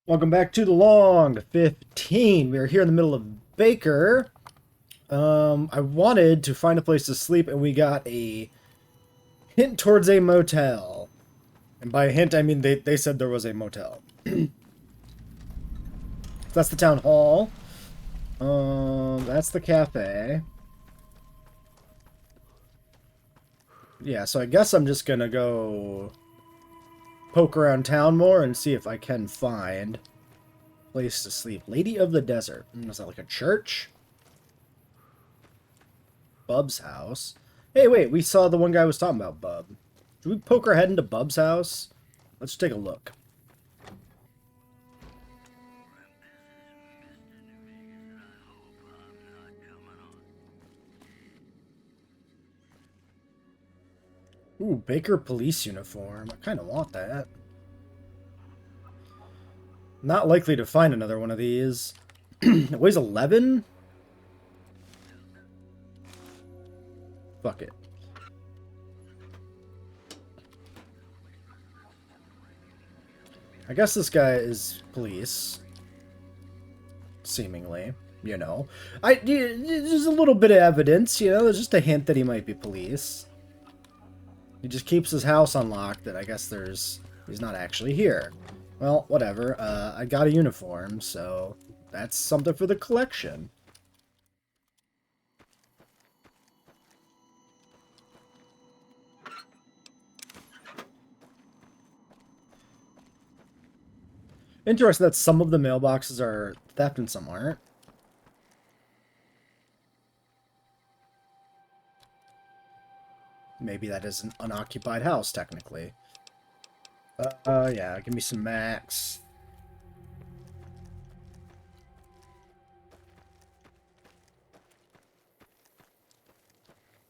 Welcome back to the Long 15. We are here in the middle of Baker. I wanted to find a place to sleep, and we got a hint towards a motel. And by a hint, I mean they said there was a motel. That's the town hall. That's the cafe. Yeah, so I guess I'm just gonna go poke around town more and see if I can find a place to sleep. Lady of the Desert. Is that like a church? Bub's house. Hey, wait, we saw the one guy was talking about Bub. Should we poke our head into Bub's house? Let's take a look. Ooh, Baker police uniform. I kind of want that. Not likely to find another one of these. It weighs 11? Fuck it. I guess this guy is police. Seemingly. You know. There's a little bit of evidence, you know. There's just a hint that he might be police. He just keeps his house unlocked, that I guess he's not actually here. Well, whatever. I got a uniform, so that's something for the collection. Interesting that some of the mailboxes are theft and some aren't. Maybe that is an unoccupied house, technically. Yeah, give me some max.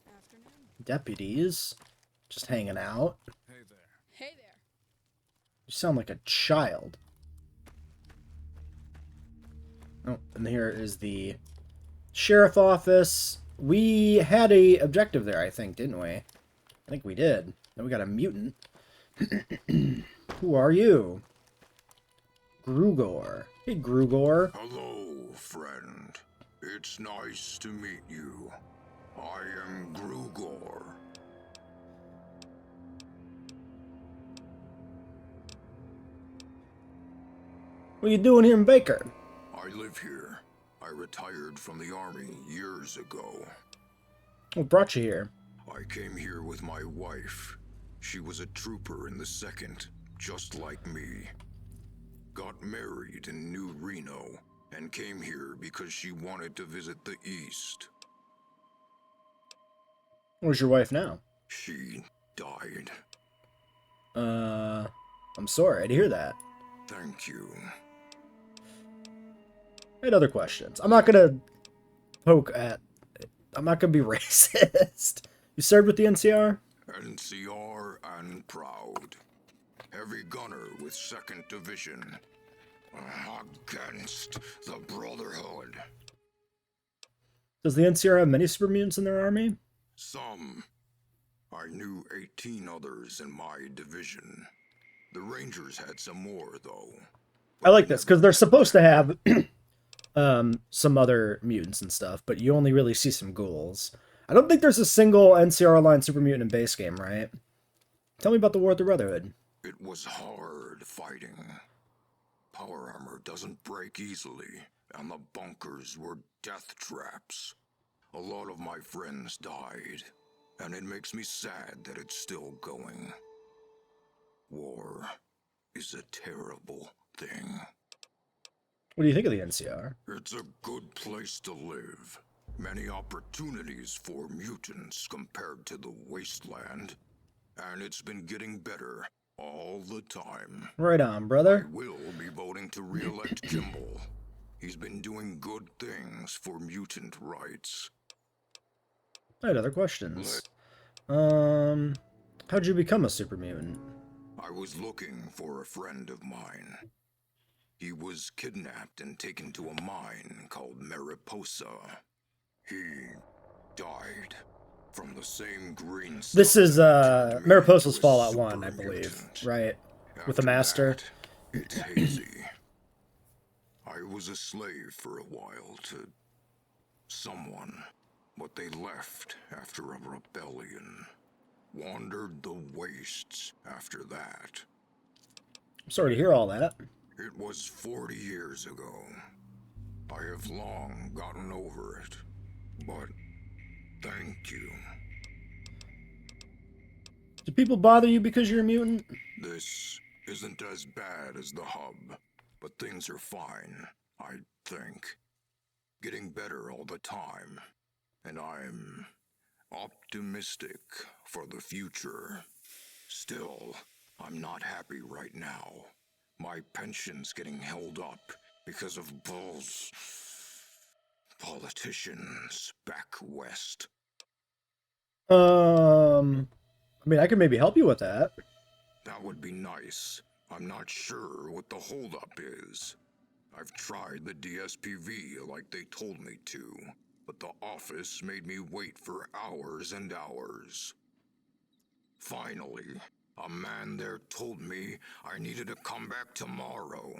Afternoon. Deputies. Just hanging out. Hey there. Hey there. You sound like a child. Oh, and here is the sheriff office. We had a objective there, I think, didn't we? I think we did. Then we got a mutant. Who are you? Grugor. Hey, Grugor. Hello, friend. It's nice to meet you. I am Grugor. What are you doing here in Baker? I live here. I retired from the army years ago. What brought you here? I came here with my wife. She was a trooper in the 2nd, just like me. Got married in New Reno, and came here because she wanted to visit the East. Where's your wife now? She died. I'm sorry to hear that. Thank you. I had other questions. I'm not gonna poke at... I'm not gonna be racist. You served with the NCR? NCR and proud. Heavy gunner with 2nd Division. Against the Brotherhood. Does the NCR have many super mutants in their army? Some. I knew 18 others in my division. The Rangers had some more, though. I like this, because they're supposed to have some other mutants and stuff, but you only really see some ghouls. I don't think there's a single NCR line super mutant in base game, right? Tell me about the War of the Brotherhood. It was hard fighting. Power armor doesn't break easily, and the bunkers were death traps. A lot of my friends died, and it makes me sad that it's still going. War is a terrible thing. What do you think of the NCR? It's a good place to live. Many opportunities for mutants compared to the wasteland. And it's been getting better all the time. Right on, I brother. will be voting to re-elect Kimball. He's been doing good things for mutant rights. I had other questions. How'd you become a super mutant? I was looking for a friend of mine. He was kidnapped and taken to a mine called Mariposa. He died from the same green stuff. This is that turned me Mariposa's into a Fallout 1, I super believe, mutant. right? With the After master. that, it's hazy. I was a slave for a while to someone, but they left after a rebellion. Wandered the wastes after that. I'm sorry to hear all that. It was 40 years ago. I have long gotten over it, but thank you. Do people bother you because you're a mutant? This isn't as bad as the hub, but things are fine, I think. Getting better all the time, and I'm optimistic for the future. Still, I'm not happy right now. My pension's getting held up because of politicians back west. I mean, I could maybe help you with that. That would be nice. I'm not sure what the holdup is. I've tried the DSPV like they told me to, but the office made me wait for hours and hours. Finally, a man there told me I needed to come back tomorrow.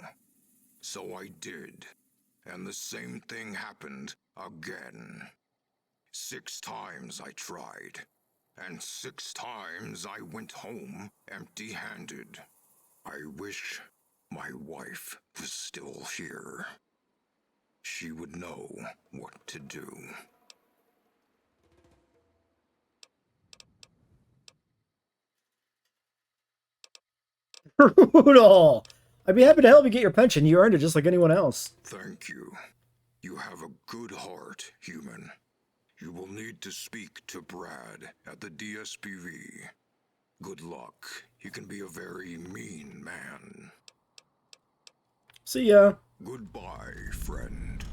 So I did, and the same thing happened again. 6 times I tried, and 6 times I went home empty-handed. I wish my wife was still here. She would know what to do. Brutal! I'd be happy to help you get your pension. You earned it just like anyone else. Thank you. You have a good heart, human. You will need to speak to Brad at the DSPV. Good luck. He can be a very mean man. See ya. Goodbye, friend.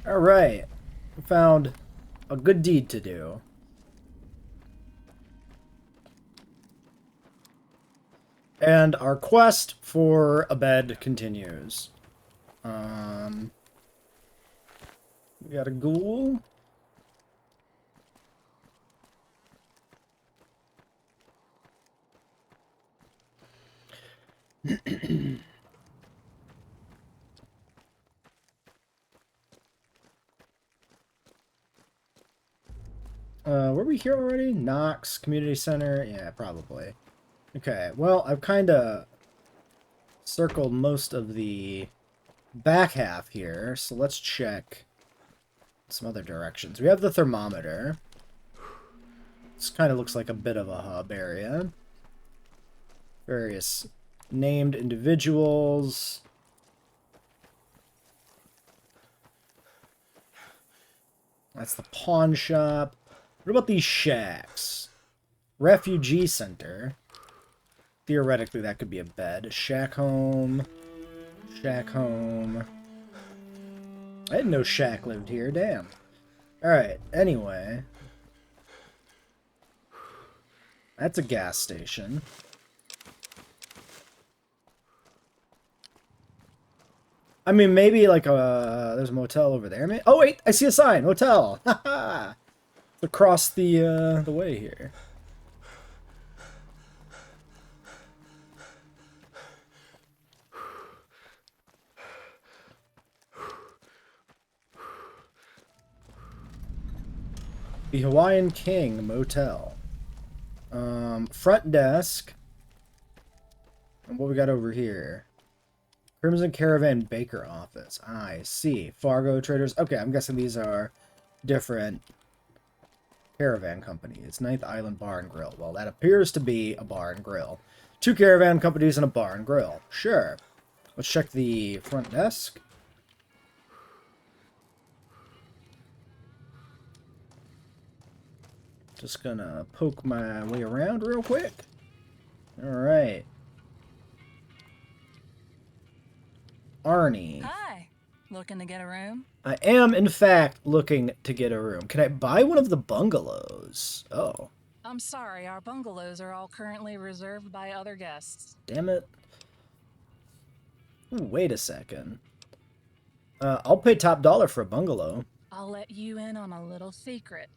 Alright. Found a good deed to do. And our quest for a bed continues. We got a ghoul. Were we here already? Knox Community Center? Yeah, probably. Okay, well, I've kind of circled most of the back half here, so let's check some other directions. We have the thermometer. This kind of looks like a bit of a hub area. Various named individuals. That's the pawn shop. What about these shacks? Refugee center. Theoretically, that could be a bed. Shack home. Shack home. I didn't know Shack lived here. Damn. Alright, anyway. That's a gas station. I mean, maybe like there's a motel over there. Oh wait, I see a sign. Hotel. Haha. Across the way here. The Hawaiian King Motel. Front desk. And what we got over here? Crimson Caravan Baker Office. I see. Fargo Traders. Okay, I'm guessing these are different caravan companies. Ninth Island Bar and Grill. Well, that appears to be a bar and grill. 2 caravan companies and a bar and grill. Sure. Let's check the front desk. Just gonna poke my way around real quick. Alright. Arnie. Hi. Looking to get a room? I am, in fact, looking to get a room. Can I buy one of the bungalows? Oh. I'm sorry, our bungalows are all currently reserved by other guests. Damn it. Ooh, wait a second. I'll pay top dollar for a bungalow. I'll let you in on a little secret.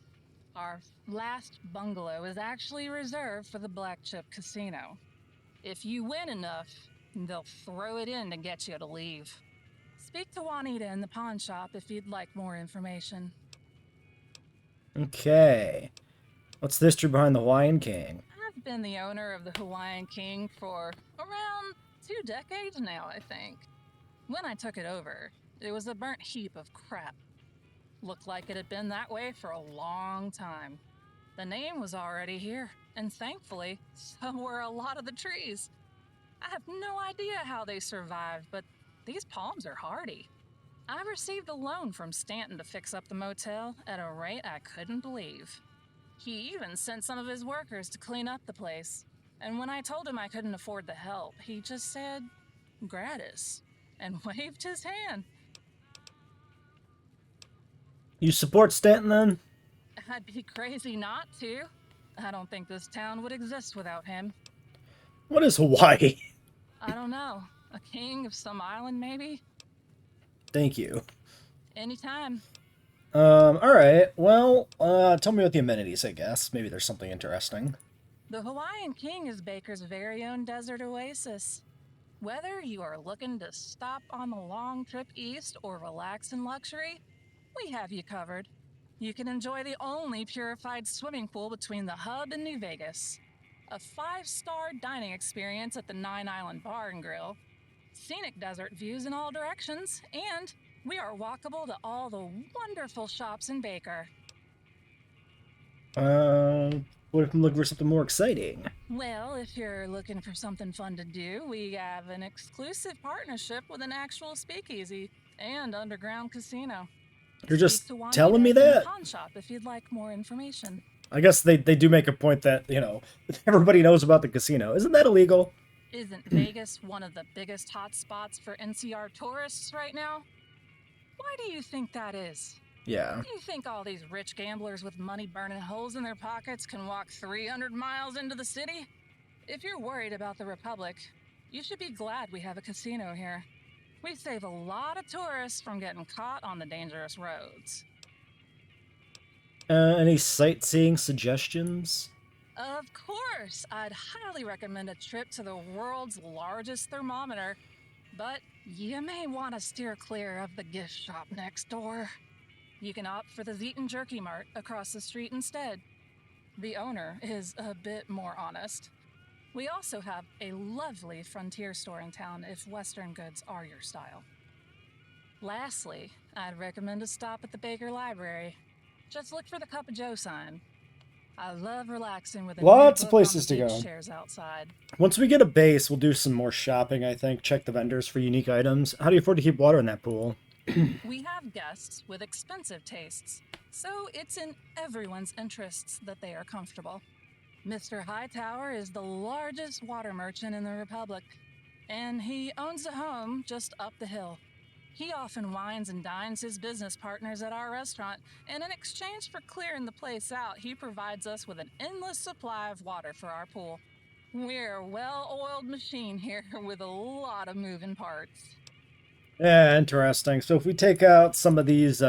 Our last bungalow is actually reserved for the Black Chip Casino. If you win enough, They'll throw it in to get you to leave. Speak to Juanita in the pawn shop if you'd like more information. Okay. What's the history behind the Hawaiian King? I've been the owner of the Hawaiian King for around 2 decades now, I think. When I took it over, it was a burnt heap of crap. Looked like it had been that way for a long time. The name was already here, and thankfully, so were a lot of the trees. I have no idea how they survived, but these palms are hardy. I received a loan from Stanton to fix up the motel at a rate I couldn't believe. He even sent some of his workers to clean up the place. And when I told him I couldn't afford the help, he just said, gratis, and waved his hand. You support Stanton then? I'd be crazy not to. I don't think this town would exist without him. What is Hawaii? I don't know. A king of some island, maybe? Thank you. Anytime. Alright. Well, tell me about the amenities, I guess. Maybe there's something interesting. The Hawaiian King is Baker's very own desert oasis. Whether you are looking to stop on a long trip east or relax in luxury, we have you covered. You can enjoy the only purified swimming pool between the hub and New Vegas, a 5-star dining experience at the 9 Island Bar and Grill, scenic desert views in all directions, and we are walkable to all the wonderful shops in Baker. What if I'm looking for something more exciting? Well, if you're looking for something fun to do, we have an exclusive partnership with an actual speakeasy and underground casino. You're just telling me that? Pawn shop if you'd like more information. I guess they do make a point that, everybody knows about the casino. Isn't that illegal? Isn't Vegas one of the biggest hotspots for NCR tourists right now? Why do you think that is? Yeah. You think all these rich gamblers with money burning holes in their pockets can walk 300 miles into the city? If you're worried about the Republic, you should be glad we have a casino here. We save a lot of tourists from getting caught on the dangerous roads. Any sightseeing suggestions? Of course, I'd highly recommend a trip to the world's largest thermometer, but you may want to steer clear of the gift shop next door. You can opt for the Zeaton Jerky Mart across the street instead. The owner is a bit more honest. We also have a lovely frontier store in town if Western goods are your style. Lastly, I'd recommend a stop at the Baker Library. Just look for the Cup of Joe sign. I love relaxing with a Lots new of book on places the to beach go. chairs outside. Once we get a base, we'll do some more shopping, I think. Check the vendors for unique items. How do you afford to keep water in that pool? We have guests with expensive tastes, so it's in everyone's interests that they are comfortable. Mr. Hightower is the largest water merchant in the Republic, and he owns a home just up the hill. He often wines and dines his business partners at our restaurant, and in exchange for clearing the place out, he provides us with an endless supply of water for our pool. We're a well-oiled machine here with a lot of moving parts. Yeah, interesting. So if we take out some of these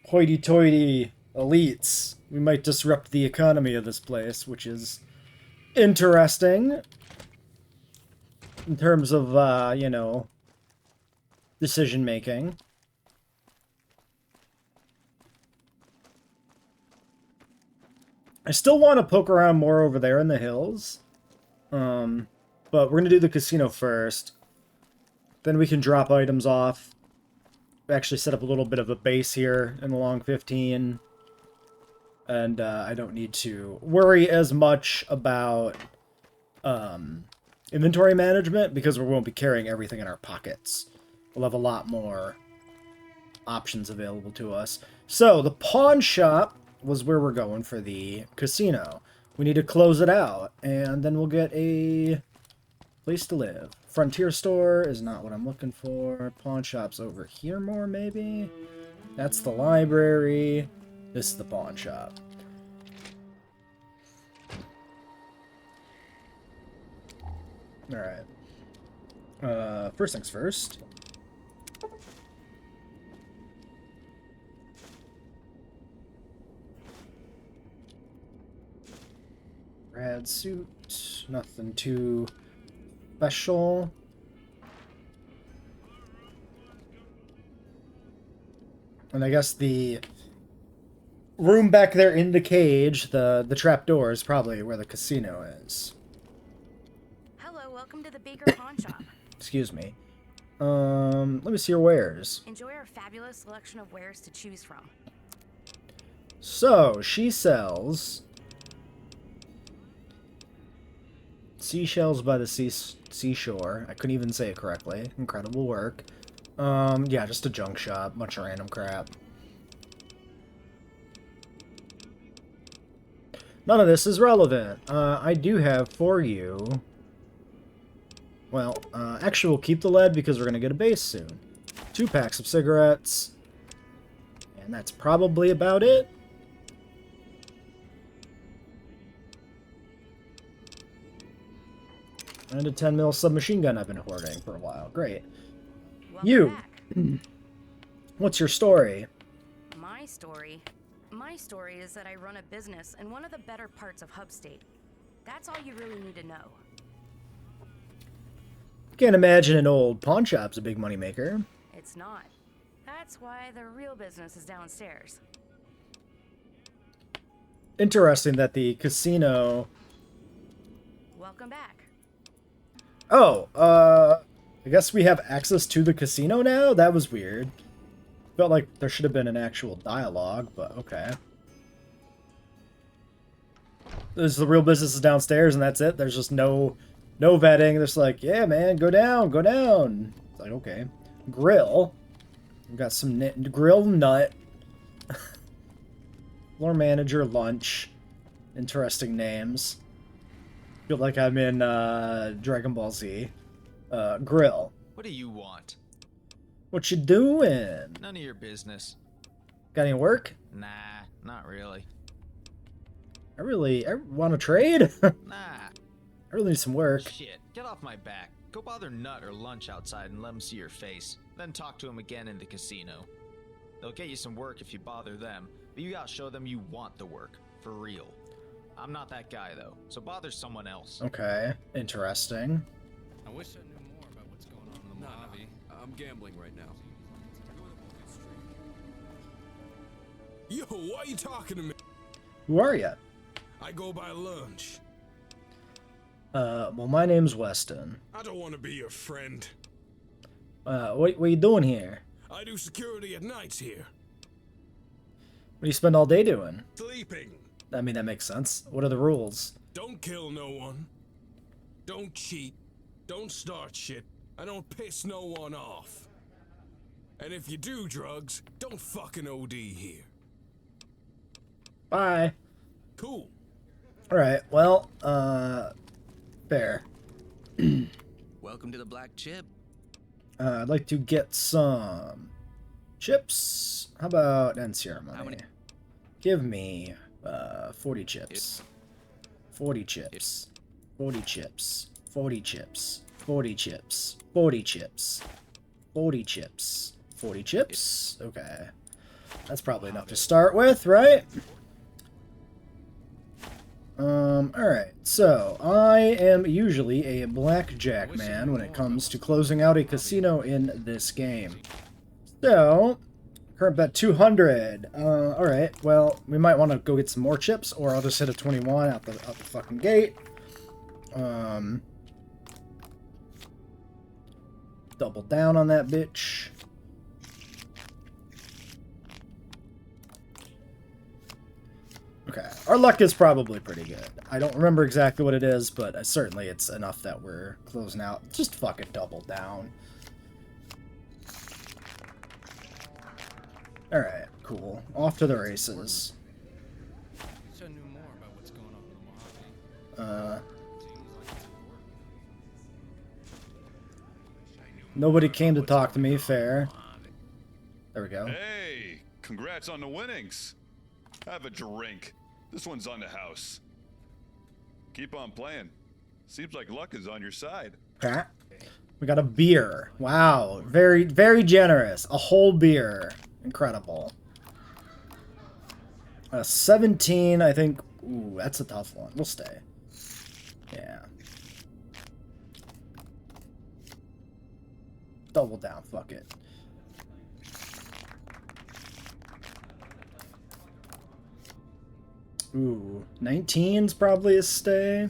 hoity-toity elites, we might disrupt the economy of this place, which is interesting in terms of, decision-making. I still want to poke around more over there in the hills, but we're going to do the casino first. Then we can drop items off. Actually set up a little bit of a base here in along 15. And I don't need to worry as much about inventory management because we won't be carrying everything in our pockets. We'll have a lot more options available to us. So, the pawn shop was where we're going for the casino. We need to close it out, and then we'll get a place to live. Frontier store is not what I'm looking for. Pawn shop's over here more, maybe? That's the library. This is the pawn shop. Alright. First things first. Rad suit. Nothing too special. And I guess the room back there in the cage, the trap door, is probably where the casino is. Hello, welcome to the Baker Pawn Shop. Excuse me. Let me see your wares. Enjoy our fabulous selection of wares to choose from. So, she sells seashells by the seashore. I couldn't even say it correctly. Incredible work. Yeah, just a junk shop. Bunch of random crap. None of this is relevant. I do have for you... Well, actually we'll keep the lead because we're going to get a base soon. 2 packs of cigarettes. And that's probably about it. And a 10 mil submachine gun I've been hoarding for a while. Great. Welcome You! back. What's your story? My story? My story is that I run a business in one of the better parts of Hubstate. That's all you really need to know. Can't imagine an old pawn shop's a big moneymaker. It's not. That's why the real business is downstairs. Interesting that the casino... Welcome back. Oh, I guess we have access to the casino now? That was weird. Felt like there should have been an actual dialogue, but okay. There's the real business is downstairs and that's it? There's just no vetting. There's like, yeah, man, go down, go down. It's like, okay. Grill. We've got some grill nut. Floor manager lunch. Interesting names. Feel like I'm in Dragon Ball Z. Grill. What do you want? What you doing? None of your business. Got any work? Nah, not really. I want to trade? I Nah. really need some work. Shit, get off my back. Go bother Nut or Lunch outside and let him see your face. Then talk to him again in the casino. They'll get you some work if you bother them, but you gotta show them you want the work. For real. I'm not that guy though, so bother someone else. Okay, interesting. I wish I knew more about what's going on in the Mojave. I'm gambling right now. Yo, why are you talking to me? Who are you? I go by Lunch. Well, my name's Weston. I don't want to be your friend. What you doing here? I do security at nights here. What do you spend all day doing? Sleeping. I mean, that makes sense. What are the rules? Don't kill no one. Don't cheat. Don't start shit. I don't piss no one off. And if you do drugs, don't fucking OD here. Bye. Cool. Alright, well, fair. Welcome to the Black Chip. I'd like to get some chips. How about NCR money? How many? Give me 40 chips. 40 chips. 40 chips. 40 chips. 40 chips. 40 chips. 40 chips. 40 chips? Okay. That's probably enough to start with, right? Alright, so I am usually a blackjack man when it comes to closing out a casino in this game. So, current bet 200. Alright, well, we might want to go get some more chips, or I'll just hit a 21 out the fucking gate. Double down on that bitch. Okay, our luck is probably pretty good. I don't remember exactly what it is, but certainly it's enough that we're closing out. Just fucking double down. Alright, cool. Off to the races. Wish I knew more about what's going on in the Mojave. Nobody came to talk to me, fair. There we go. Hey, congrats on the winnings. Have a drink. This one's on the house. Keep on playing. Seems like luck is on your side. Okay. We got a beer. Wow. Very, very generous. A whole beer. Incredible. 17, I think. Ooh, that's a tough one. We'll stay. Yeah. double down. Fuck it. Ooh, 19's probably a stay.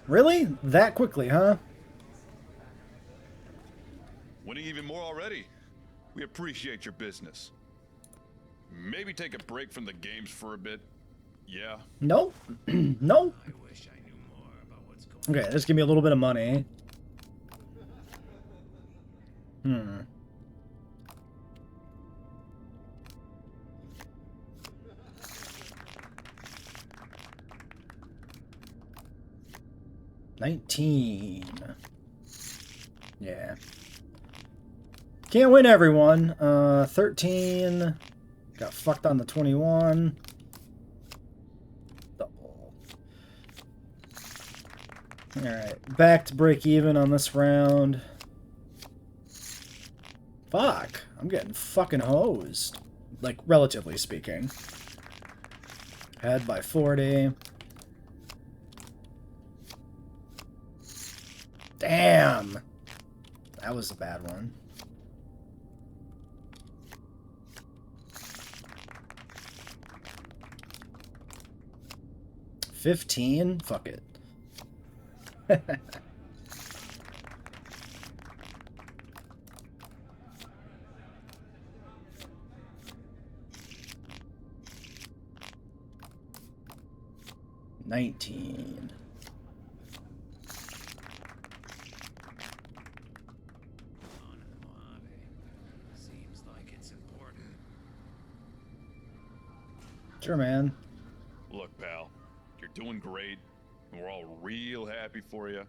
Really? That quickly, huh? Winning even more already. We appreciate your business. Maybe take a break from the games for a bit. Yeah. No. No. Okay, just give me a little bit of money. Hmm. $19. Yeah. Can't win everyone. 13. Got fucked on the 21. Double. Alright, back to break even on this round. Fuck. I'm getting fucking hosed. Like, relatively speaking. Head by 40. Damn! That was a bad one. $15? Fuck it. $19. Seems like it's important. Sure, man. Look, pal, you're doing great, and we're all real happy for you.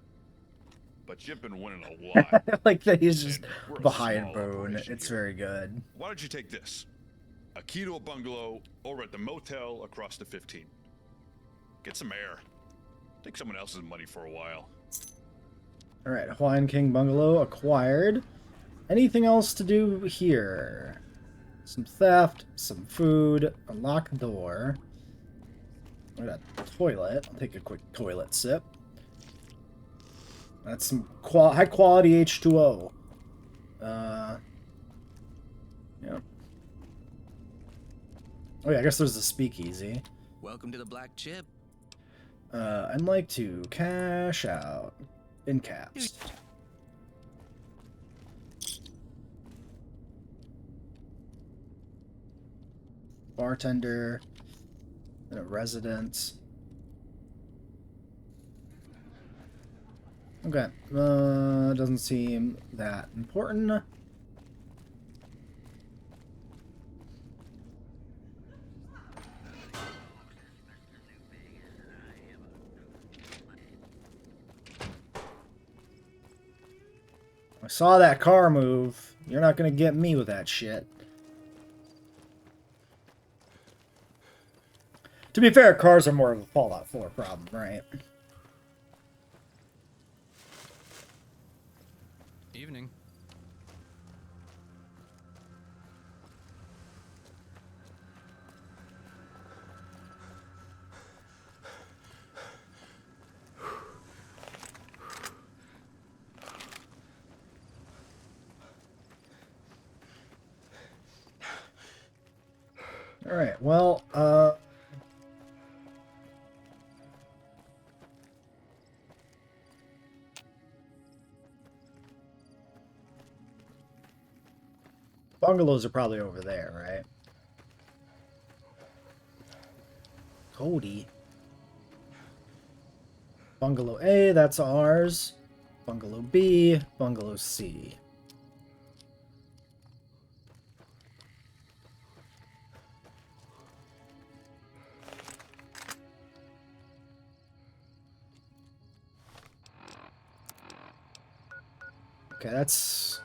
But you've been winning a lot. Like that he's just And we're a behind small Boone. operation It's here. very good. Why don't you take this? A key to a bungalow over at the motel across the 15. Get some air. Take someone else's money for a while. Alright, Hawaiian King Bungalow acquired. Anything else to do here? Some theft, some food, unlock door. I got a toilet. I'll take a quick toilet sip. That's some high quality H2O. Yeah. Oh yeah, I guess there's the speakeasy. Welcome to the Black Chip. I'd like to cash out in caps. Bartender and a resident. Okay, doesn't seem that important. I saw that car move. You're not gonna get me with that shit. To be fair, cars are more of a Fallout 4 problem, right? Evening. Alright, well, bungalows are probably over there, right? Cody. Bungalow A, that's ours. Bungalow B, Bungalow C. Okay, that's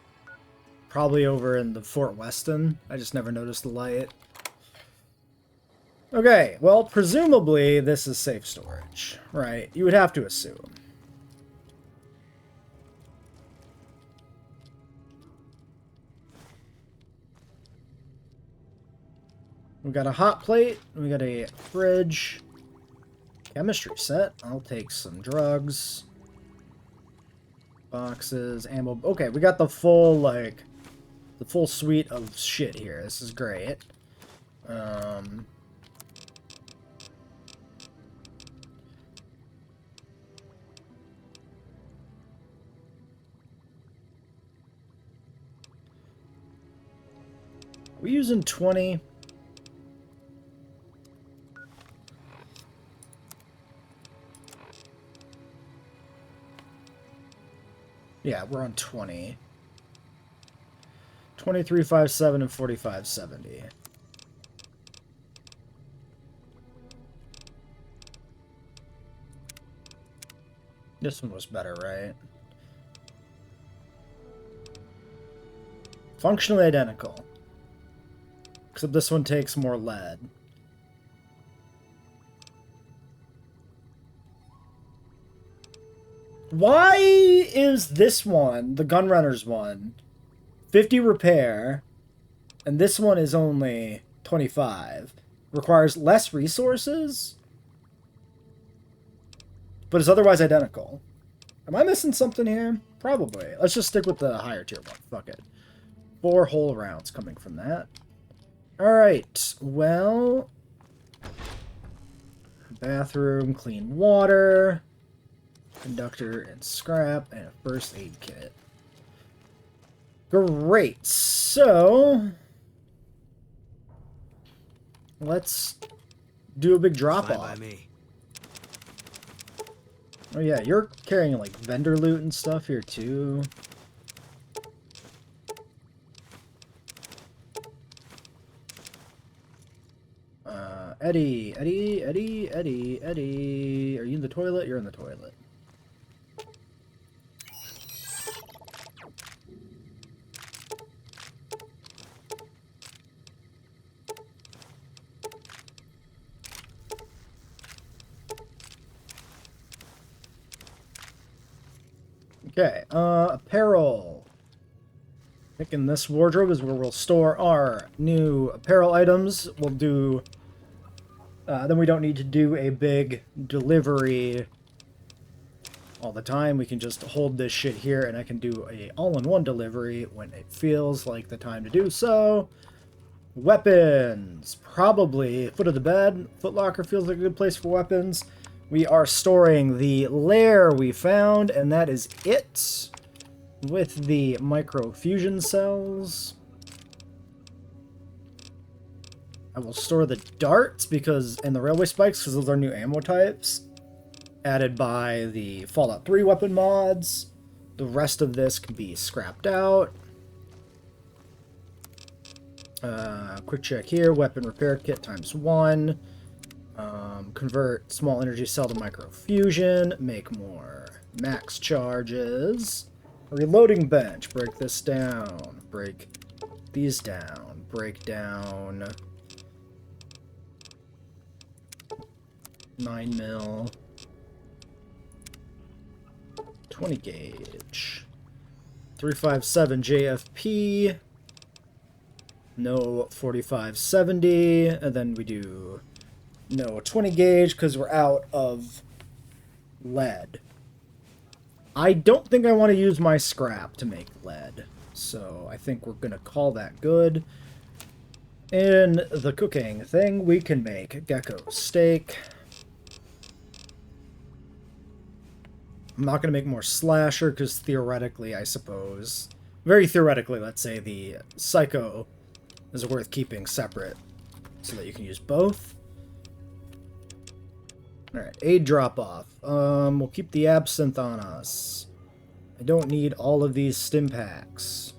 probably over in the Fort Weston. I just never noticed the light. Okay, well, presumably this is safe storage, right? You would have to assume. We got a hot plate, we got a fridge. Chemistry set. I'll take some drugs. Boxes, ammo. Okay, we got the full, like, the full suite of shit here. This is great. We using 20? Yeah, we're on 20. 2357 and 4570. This one was better, right? Functionally identical. Except this one takes more lead. Why is this one, the Gunrunner's one, 50 repair, and this one is only 25? Requires less resources, but is otherwise identical. Am I missing something here? Probably. Let's just stick with the higher tier one. Fuck it. 4 whole rounds coming from that. Alright, well... Bathroom, clean water... Conductor and scrap, and a first aid kit. Great, so... let's do a big drop-off. Oh yeah, you're carrying, like, vendor loot and stuff here, too. Eddie. Are you in the toilet? You're in the toilet. Okay, apparel. I think in this wardrobe is where we'll store our new apparel items. We'll do... then we don't need to do a big delivery all the time. We can just hold this shit here, and I can do a all-in-one delivery when it feels like the time to do so. Weapons. Probably foot of the bed. Foot Locker feels like a good place for weapons. We are storing the lair we found, and that is it. With the micro fusion cells. I will store the darts and the railway spikes because those are new ammo types added by the Fallout 3 weapon mods. The rest of this can be scrapped out. Quick check here. Weapon repair kit ×1. Convert small energy cell to micro fusion. Make more max charges. Reloading bench. Break this down. Break these down. Break down 9mm. 20 gauge. 357 JFP. No 4570. And then we do no 20 gauge because we're out of lead. I don't think I want to use my scrap to make lead, so I think we're going to call that good. In the cooking thing, we can make gecko steak. I'm not going to make more slasher because theoretically, I suppose, very theoretically, let's say the psycho is worth keeping separate so that you can use both. Alright, aid drop-off. We'll keep the absinthe on us. I don't need all of these stim packs.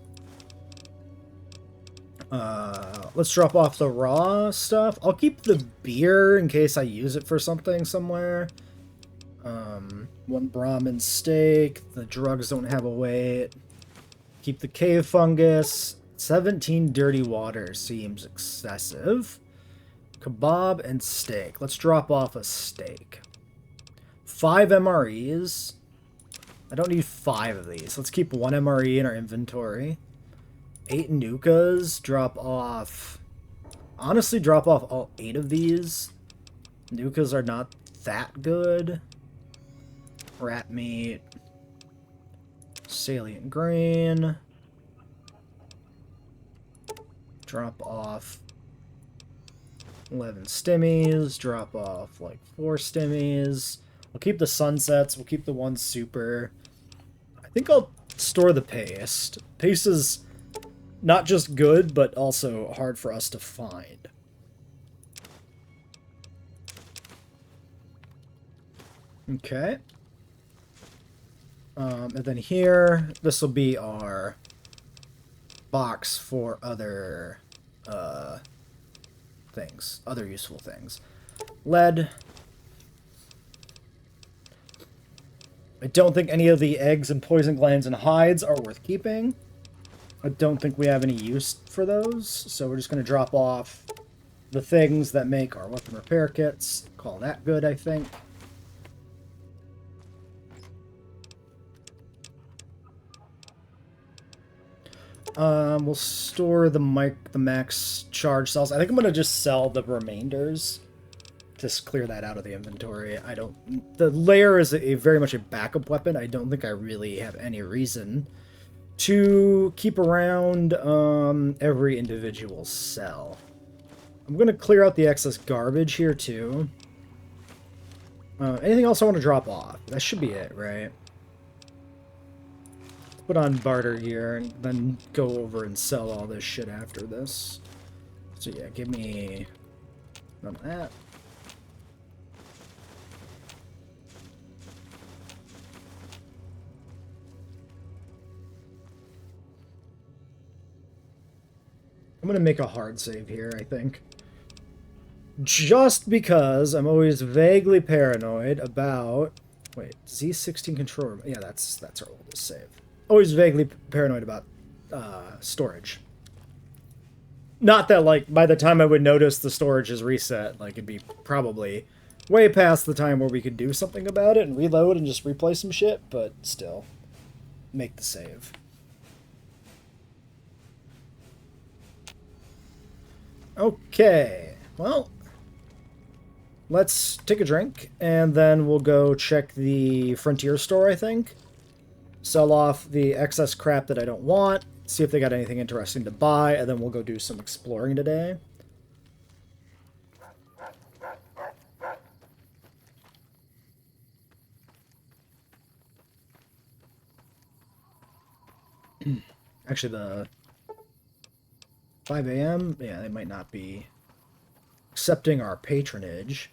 Let's drop off the raw stuff. I'll keep the beer in case I use it for something somewhere. 1 Brahmin steak. The drugs don't have a weight. Keep the cave fungus. 17 dirty water seems excessive. Kebab and steak. Let's drop off a steak. 5 MREs. I don't need 5 of these. Let's keep 1 MRE in our inventory. 8 Nukas. Drop off... honestly, drop off all 8 of these. Nukas are not that good. Rat meat. Salient grain. Drop off 11 stimmies. Drop off like 4 stimmies. We'll keep the sunsets. We'll keep the one super. I think I'll store the paste. Paste is not just good, but also hard for us to find. Okay. And then here, this will be our box for other things, other useful things. Lead. I don't think any of the eggs and poison glands and hides are worth keeping. I don't think we have any use for those, so we're just going to drop off the things that make our weapon repair kits. Call that good, I think. We'll store the max charge cells. I think I'm going to just sell the remainders. Just clear that out of the inventory. The layer is very much a backup weapon. I don't think I really have any reason to keep around every individual cell. I'm going to clear out the excess garbage here too. Anything else I want to drop off? That should be it, right? Put on barter gear and then go over and sell all this shit after this. So yeah, give me none of that. I'm going to make a hard save here, I think. Just because I'm always vaguely paranoid about... Wait, Z16 controller... Yeah, that's our oldest save. Always vaguely paranoid about storage. Not that, like, by the time I would notice the storage is reset, like, it'd be probably way past the time where we could do something about it and reload and just replay some shit, but still, make the save. Okay, well, let's take a drink, and then we'll go check the Frontier store, I think. Sell off the excess crap that I don't want, see if they got anything interesting to buy, and then we'll go do some exploring today. Actually, the 5 a.m., yeah, they might not be accepting our patronage.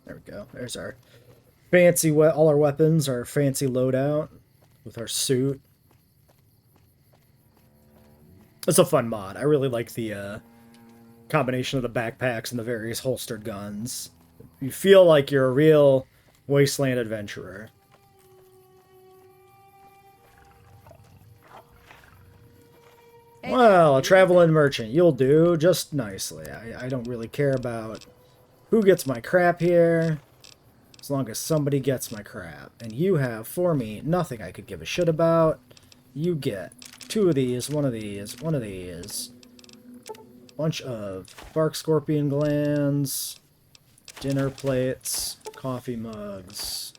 There we go. There's our fancy, all our weapons, our fancy loadout with our suit. It's a fun mod. I really like the combination of the backpacks and the various holstered guns. You feel like you're a real wasteland adventurer. Well, a traveling merchant. You'll do just nicely. I don't really care about who gets my crap here, as long as somebody gets my crap. And you have, for me, nothing I could give a shit about. You get 2 of these, 1 of these, 1 of these. Bunch of bark scorpion glands, dinner plates, coffee mugs,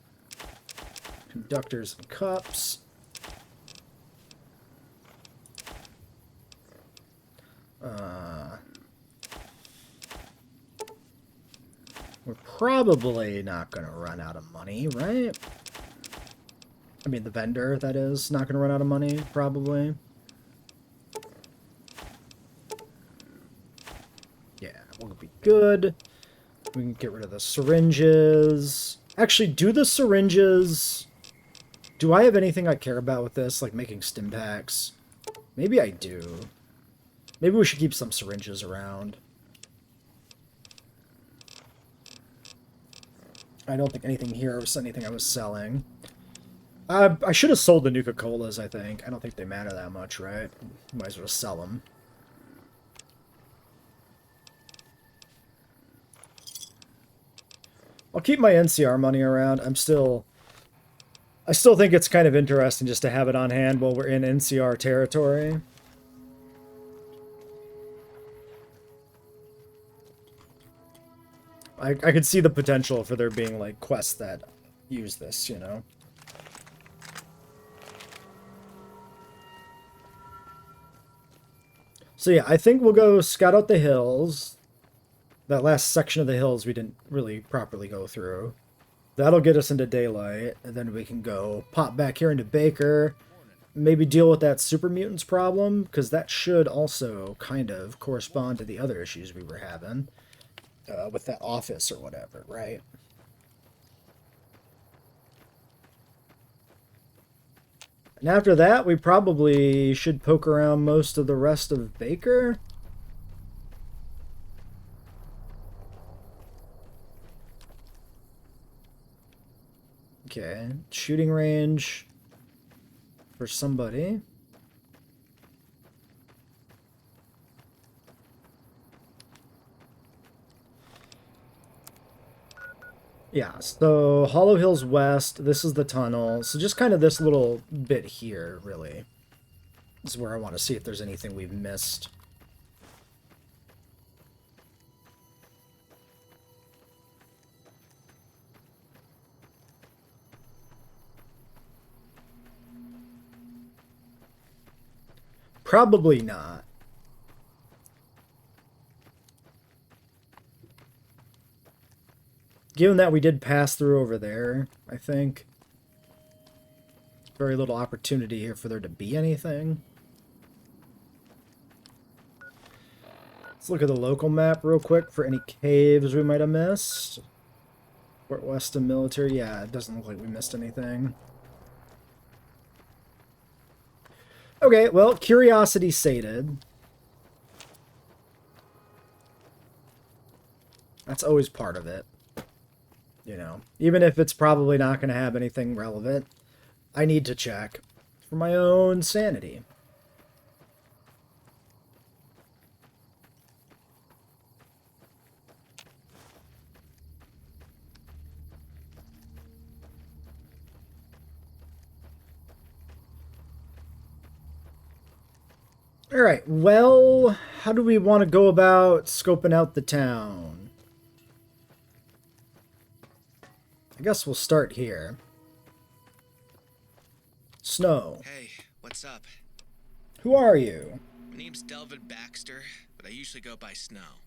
conductors and cups. We're probably not going to run out of money, right? I mean, the vendor, that is, not going to run out of money, probably. Yeah, we'll be good. We can get rid of the syringes. Actually, do the syringes... Do I have anything I care about with this, like making stim packs? Maybe I do. Maybe we should keep some syringes around. I don't think anything here was anything I was selling. I should have sold the Nuka-Colas, I think. I don't think they matter that much, right? Might as well sell them. I'll keep my NCR money around. I still think it's kind of interesting just to have it on hand while we're in NCR territory. I could see the potential for there being, like, quests that use this, you know? So yeah, I think we'll go scout out the hills. That last section of the hills we didn't really properly go through. That'll get us into daylight, and then we can go pop back here into Baker, maybe deal with that super mutants problem, because that should also kind of correspond to the other issues we were having with that office or whatever, right? And after that, we probably should poke around most of the rest of Baker. Okay, shooting range for somebody. Yeah, so Hollow Hills West, this is the tunnel. So just kind of this little bit here, really. This is where I want to see if there's anything we've missed. Probably not. Given that we did pass through over there, I think. Very little opportunity here for there to be anything. Let's look at the local map real quick for any caves we might have missed. Fort Weston Military, yeah, it doesn't look like we missed anything. Okay, well, curiosity sated. That's always part of it. You know, even if it's probably not going to have anything relevant, I need to check for my own sanity. Alright, well, how do we want to go about scoping out the town? I guess we'll start here. Snow. Hey, what's up? Who are you? My name's Delvin Baxter, but I usually go by Snow.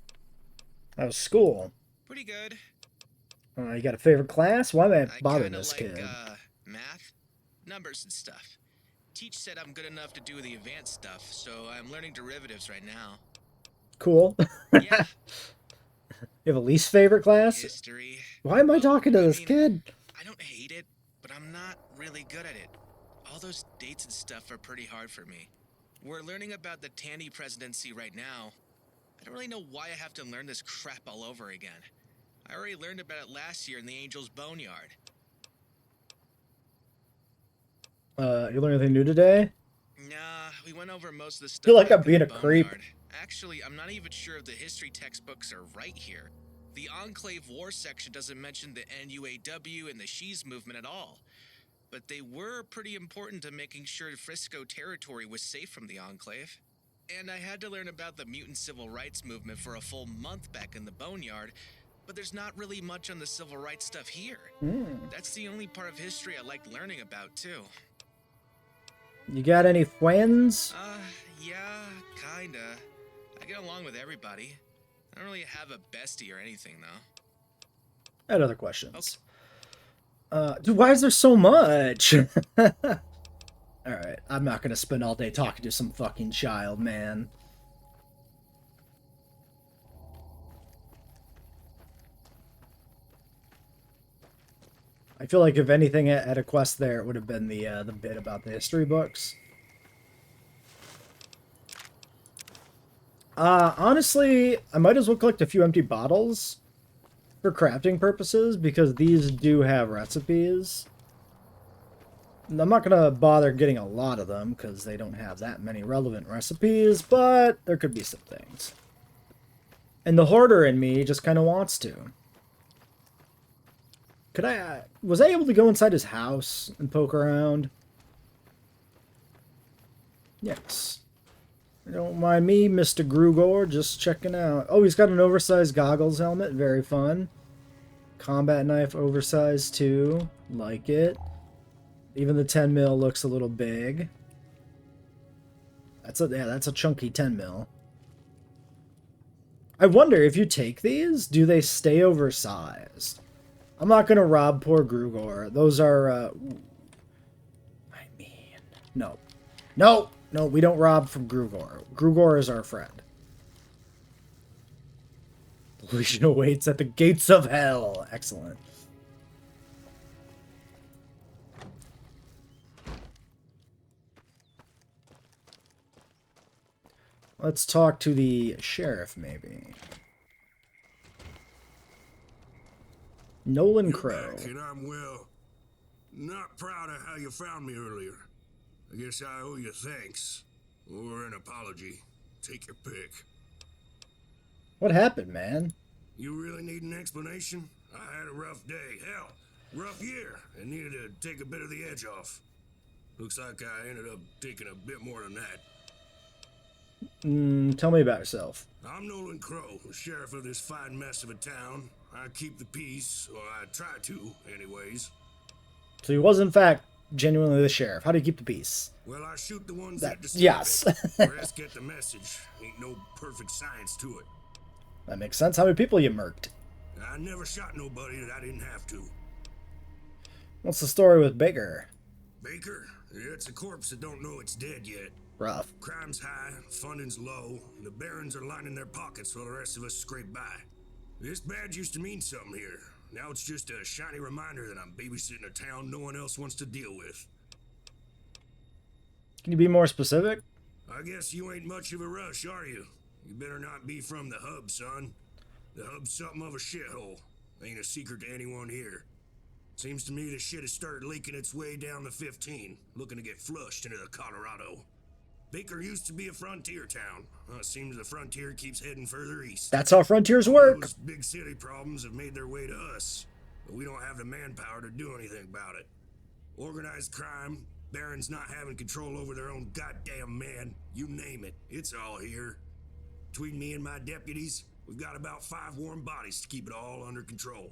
How's school? Pretty good. You got a favorite class? Why am I bothering kinda this like, kid? Math, numbers and stuff. Teach said I'm good enough to do the advanced stuff, so I'm learning derivatives right now. Cool. Yeah. You have a least favorite class? History. Why am I talking to this kid? I don't hate it, but I'm not really good at it. All those dates and stuff are pretty hard for me. We're learning about the Tandy presidency right now. I don't really know why I have to learn this crap all over again. I already learned about it last year in the Angel's Boneyard. You learn anything new today? Nah, we went over most of the stuff. I feel like I'm back in being the a creep. Boneyard. Actually, I'm not even sure if the history textbooks are right here. The Enclave War section doesn't mention the NUAW and the Shees movement at all. But they were pretty important to making sure Frisco territory was safe from the Enclave. And I had to learn about the mutant civil rights movement for a full month back in the Boneyard, but there's not really much on the civil rights stuff here. That's the only part of history I liked learning about, too. You got any friends? Yeah, kinda. I get along with everybody. I don't really have a bestie or anything, though. I had other questions. Dude, why is there so much? Alright, I'm not gonna spend all day talking to some fucking child, man. I feel like if anything at a quest there, it would have been the bit about the history books. Honestly, I might as well collect a few empty bottles for crafting purposes, because these do have recipes. And I'm not going to bother getting a lot of them, because they don't have that many relevant recipes, but there could be some things. And the hoarder in me just kind of wants to. Was I able to go inside his house and poke around? Yes. Don't mind me, Mr. Grugor, just checking out. Oh, he's got an oversized goggles helmet. Very fun. Combat knife oversized too. Like it. Even the 10 mil looks a little big. That's a chunky 10 mil. I wonder if you take these, do they stay oversized? I'm not gonna rob poor Grugor. Those are I mean, no. No, no, we don't rob from Grugor. Grugor is our friend. The Legion awaits at the gates of hell. Excellent. Let's talk to the sheriff, maybe. Nolan Crow. Back and I'm, well, not proud of how you found me earlier. I guess I owe you thanks. Or an apology. Take your pick. What happened, man? You really need an explanation? I had a rough day. Hell, rough year. And needed to take a bit of the edge off. Looks like I ended up taking a bit more than that. Tell me about yourself. I'm Nolan Crow, the sheriff of this fine mess of a town. I keep the peace, or I try to, anyways. So he was, in fact, genuinely the sheriff. How do you keep the peace? Well, I shoot the ones that disturb yes. it. The rest get the message. Ain't no perfect science to it. That makes sense. How many people you murked? I never shot nobody that I didn't have to. What's the story with Baker? Baker? It's a corpse that don't know it's dead yet. Rough. Crime's high, funding's low, and the barons are lining their pockets while the rest of us scrape by. This badge used to mean something here. Now it's just a shiny reminder that I'm babysitting a town no one else wants to deal with. Can you be more specific? I guess you ain't much of a rush, are you? You better not be from the hub, son. The hub's something of a shithole. Ain't a secret to anyone here. Seems to me the shit has started leaking its way down the 15, looking to get flushed into the Colorado. Baker used to be a frontier town. Seems the frontier keeps heading further east. That's how frontiers work. Those big city problems have made their way to us, but we don't have the manpower to do anything about it. Organized crime, barons not having control over their own goddamn man, you name it, it's all here. Between me and my deputies, we've got about 5 warm bodies to keep it all under control.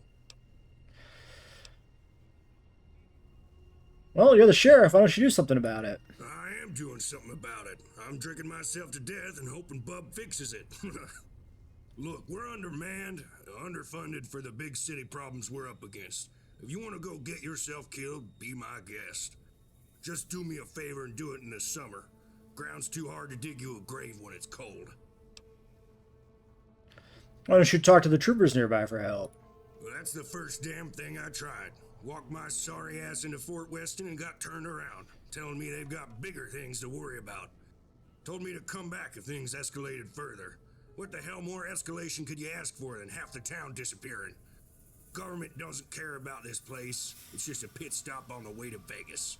Well, you're the sheriff. Why don't you do something about it? I am doing something about it. I'm drinking myself to death and hoping Bub fixes it. Look, we're undermanned, underfunded for the big city problems we're up against. If you want to go get yourself killed, be my guest. Just do me a favor and do it in the summer. Ground's too hard to dig you a grave when it's cold. Why don't you talk to the troopers nearby for help? Well, that's the first damn thing I tried. Walked my sorry ass into Fort Weston and got turned around, telling me they've got bigger things to worry about. Told me to come back if things escalated further. What the hell more escalation could you ask for than half the town disappearing? Government doesn't care about this place. It's just a pit stop on the way to Vegas.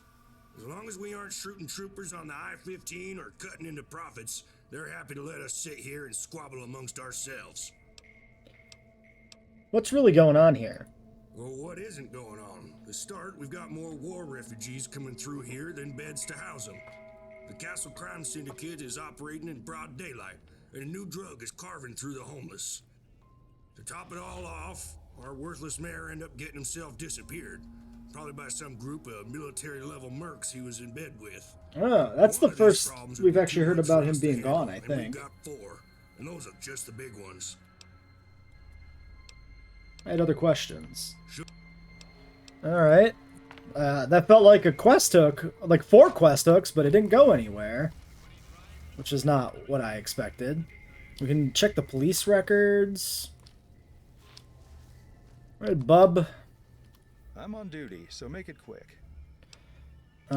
As long as we aren't shooting troopers on the I-15 or cutting into profits, they're happy to let us sit here and squabble amongst ourselves. What's really going on here? Well, what isn't going on? To start, we've got more war refugees coming through here than beds to house them. The Castle Crime Syndicate is operating in broad daylight, and a new drug is carving through the homeless. To top it all off, our worthless mayor ended up getting himself disappeared. Probably by some group of military-level mercs he was in bed with. Oh, that's the first we've actually heard about him being gone, I think. We've got 4, and those are just the big ones. I had other questions. Alright. That felt like a quest hook, like 4 quest hooks, but it didn't go anywhere. Which is not what I expected. We can check the police records. Alright, bub. I'm on duty, so make it quick. I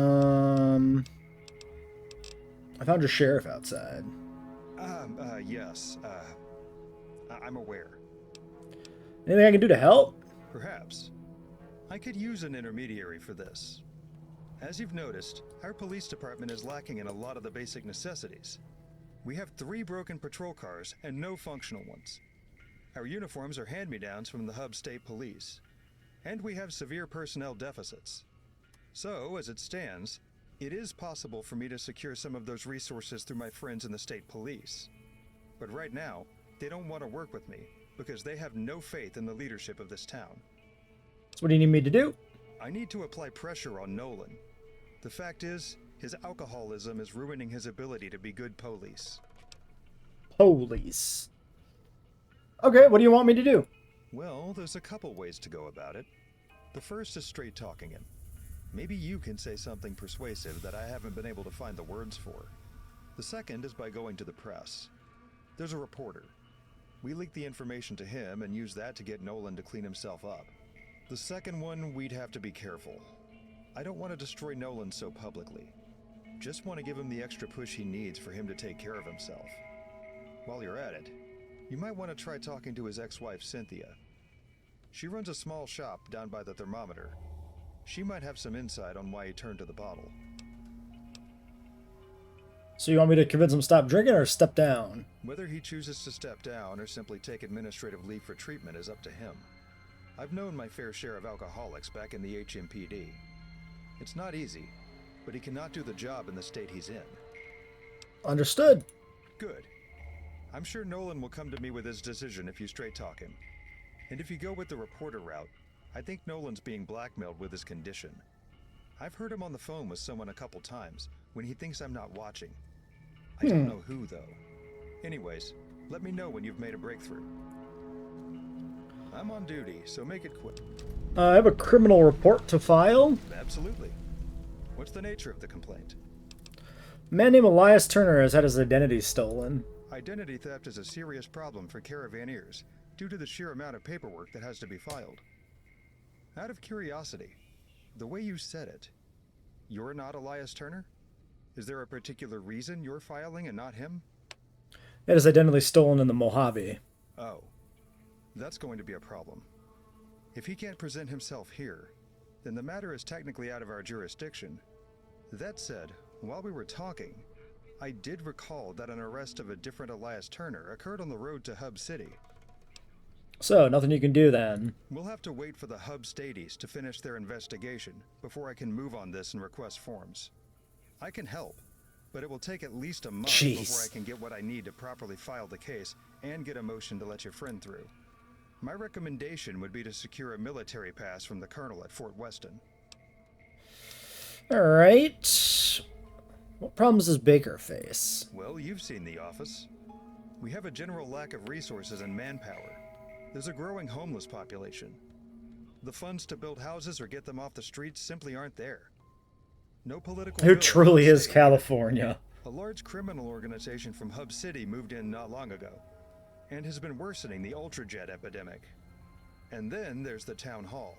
found your sheriff outside. Yes. I'm aware. Anything I can do to help? Perhaps. I could use an intermediary for this. As you've noticed, our police department is lacking in a lot of the basic necessities. We have 3 broken patrol cars and no functional ones. Our uniforms are hand-me-downs from the Hub State Police. And we have severe personnel deficits. So, as it stands, it is possible for me to secure some of those resources through my friends in the state police. But right now, they don't want to work with me because they have no faith in the leadership of this town. So what do you need me to do? I need to apply pressure on Nolan. The fact is, his alcoholism is ruining his ability to be good police. Police. Okay, what do you want me to do? Well, there's a couple ways to go about it. The first is straight talking him. Maybe you can say something persuasive that I haven't been able to find the words for. The second is by going to the press. There's a reporter. We leak the information to him and use that to get Nolan to clean himself up. The second one, we'd have to be careful. I don't want to destroy Nolan so publicly. Just want to give him the extra push he needs for him to take care of himself. While you're at it, you might want to try talking to his ex-wife, Cynthia. She runs a small shop down by the thermometer. She might have some insight on why he turned to the bottle. So you want me to convince him to stop drinking or step down? Whether he chooses to step down or simply take administrative leave for treatment is up to him. I've known my fair share of alcoholics back in the HMPD. It's not easy, but he cannot do the job in the state he's in. Understood. Good. I'm sure Nolan will come to me with his decision if you straight talk him. And if you go with the reporter route, I think Nolan's being blackmailed with his condition. I've heard him on the phone with someone a couple times when he thinks I'm not watching. I don't know who, though. Anyways, let me know when you've made a breakthrough. I'm on duty, so make it quick. I have a criminal report to file. Absolutely. What's the nature of the complaint? A man named Elias Turner has had his identity stolen. Identity theft is a serious problem for caravaneers due to the sheer amount of paperwork that has to be filed. Out of curiosity, the way you said it, you're not Elias Turner? Is there a particular reason you're filing and not him? It is identity stolen in the Mojave. Oh, that's going to be a problem. If he can't present himself here, then the matter is technically out of our jurisdiction. That said, while we were talking, I did recall that an arrest of a different Elias Turner occurred on the road to Hub City. So, nothing you can do then. We'll have to wait for the Hub Stadies to finish their investigation before I can move on this and request forms. I can help, but it will take at least a month before I can get what I need to properly file the case and get a motion to let your friend through. My recommendation would be to secure a military pass from the colonel at Fort Weston. Alright. What problems does Baker face? Well, you've seen the office. We have a general lack of resources and manpower. There's a growing homeless population. The funds to build houses or get them off the streets simply aren't there. No political Who will truly in the is state. California? A large criminal organization from Hub City moved in not long ago and has been worsening the Ultrajet epidemic. And then there's the town hall.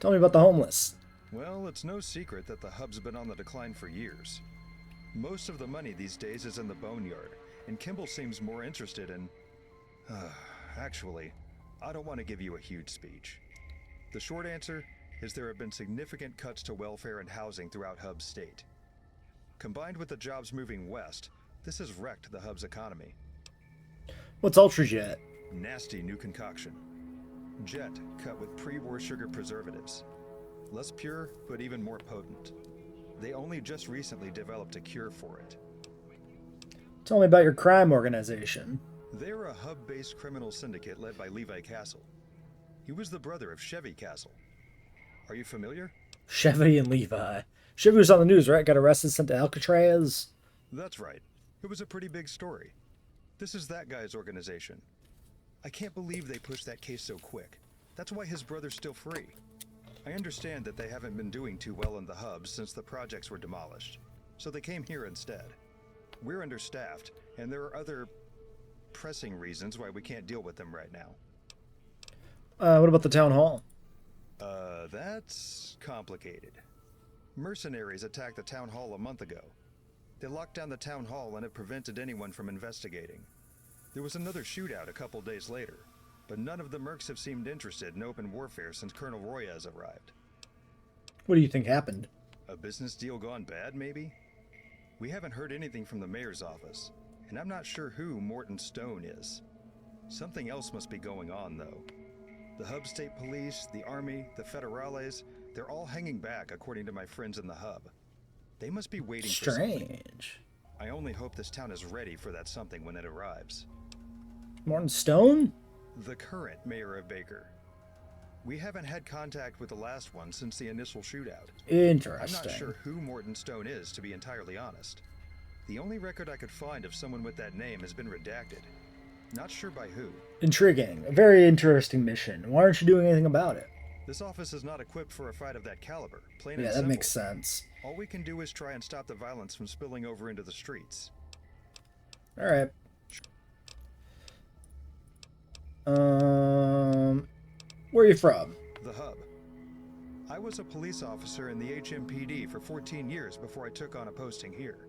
Tell me about the homeless. Well, it's no secret that the Hub's been on the decline for years. Most of the money these days is in the boneyard, and Kimball seems more interested in... Actually, I don't want to give you a huge speech. The short answer is there have been significant cuts to welfare and housing throughout Hub's state. Combined with the jobs moving west, this has wrecked the Hub's economy. What's Ultrajet? Nasty new concoction. Jet cut with pre-war sugar preservatives. Less pure, but even more potent. They only just recently developed a cure for it. Tell me about your crime organization. They're a Hub-based criminal syndicate led by Levi Castle. He was the brother of Chevy Castle. Are you familiar? Chevy and Levi. Chevy was on the news, right? Got arrested, sent to Alcatraz. That's right. It was a pretty big story. This is that guy's organization. I can't believe they pushed that case so quick. That's why his brother's still free. I understand that they haven't been doing too well in the Hub since the projects were demolished, so they came here instead. We're understaffed, and there are other pressing reasons why we can't deal with them right now. What about the town hall? That's complicated. Mercenaries attacked the town hall a month ago. They locked down the town hall and have prevented anyone from investigating. There was another shootout a couple days later, but none of the mercs have seemed interested in open warfare since Colonel Royaz arrived. What do you think happened? A business deal gone bad, maybe? We haven't heard anything from the mayor's office, and I'm not sure who Morton Stone is. Something else must be going on, though. The Hub State Police, the Army, the Federales, they're all hanging back, according to my friends in the Hub. They must be waiting for something. Strange. I only hope this town is ready for that something when it arrives. Morton Stone? The current mayor of Baker. We haven't had contact with the last one since the initial shootout. Interesting. I'm not sure who Morton Stone is, to be entirely honest. The only record I could find of someone with that name has been redacted. Not sure by who. Intriguing. A very interesting mission. Why aren't you doing anything about it? This office is not equipped for a fight of that caliber, plain Yeah, and that simple. makes sense. All we can do is try and stop the violence from spilling over into the streets. Alright. Where are you from? The Hub. I was a police officer in the HMPD for 14 years before I took on a posting here.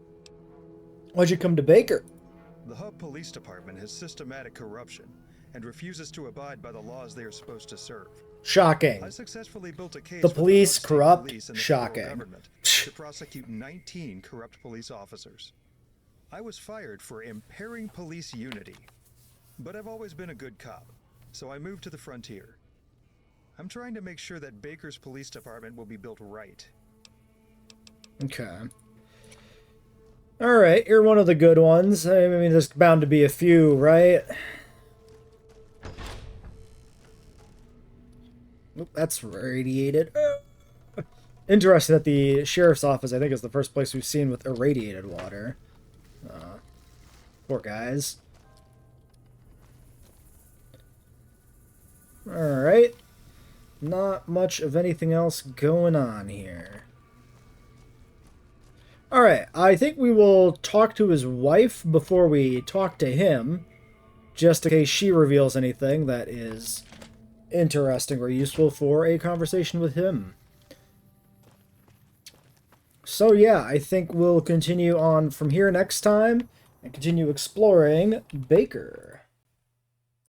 Why'd you come to Baker? The Hub Police Department has systematic corruption and refuses to abide by the laws they are supposed to serve. Shocking. I successfully built a case The with police Hub State corrupt? Police and the Shocking. federal government to prosecute 19 corrupt police officers. I was fired for impairing police unity, but I've always been a good cop, so I moved to the frontier. I'm trying to make sure that Baker's police department will be built right. Okay. Alright, you're one of the good ones. I mean, there's bound to be a few, right? Oop, that's radiated. Interesting that the sheriff's office, I think, is the first place we've seen with irradiated water. Poor guys. Alright. Not much of anything else going on here. Alright, I think we will talk to his wife before we talk to him, just in case she reveals anything that is interesting or useful for a conversation with him. So yeah, I think we'll continue on from here next time and continue exploring Baker.